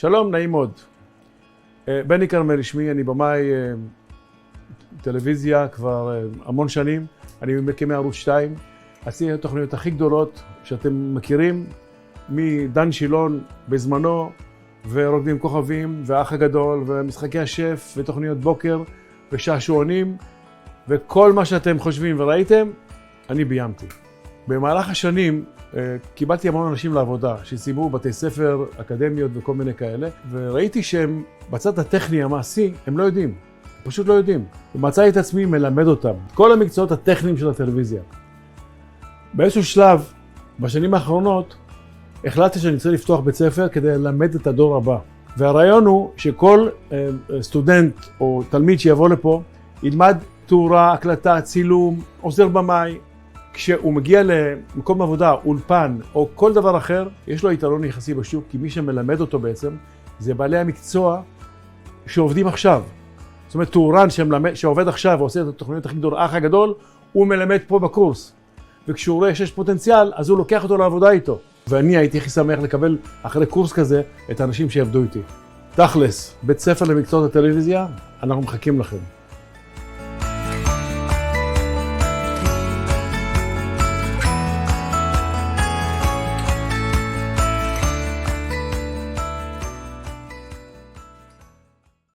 שלום, נעים מאוד. בני כרמל שמי, אני במאי טלוויזיה כבר המון שנים. אני ממקימי ערוץ 2. עשיתי את התוכניות הכי גדולות שאתם מכירים, מדן שילון בזמנו, ורוקדים כוכבים, והאח הגדול, ומשחקי השף, ותוכניות בוקר, ושעשועונים, וכל מה שאתם חושבים וראיתם, אני ביימתי. במהלך השנים קיבלתי המון אנשים לעבודה, שסיימו בתי ספר, אקדמיות וכל מיני כאלה, וראיתי שהם בצד הטכני המעשי, הם לא יודעים, פשוט לא יודעים. ומצאתי את עצמי מלמד אותם, כל המקצועות הטכניים של הטלוויזיה. באיזשהו שלב, בשנים האחרונות, החלטתי שאני צריך לפתוח בית ספר כדי ללמד את הדור הבא. והרעיון הוא שכל סטודנט או תלמיד שיבוא לפה, ילמד תאורה, הקלטה, צילום, עוזר במאי. כשהוא מגיע למקום עבודה, אולפן או כל דבר אחר, יש לו יתרון יחסי בשוק, כי מי שמלמד אותו בעצם, זה בעלי המקצוע שעובדים עכשיו. זאת אומרת, תאורן שעובד עכשיו ועושה את התוכניות הכי גדול, האח הגדול, הוא מלמד פה בקורס. וכשהוא רואה שיש פוטנציאל, אז הוא לוקח אותו לעבודה איתו. ואני הייתי הכי שמח לקבל אחרי קורס כזה את האנשים שיעבדו איתי. תכלס, בית ספר למקצועות הטלוויזיה, אנחנו מחכים לכם.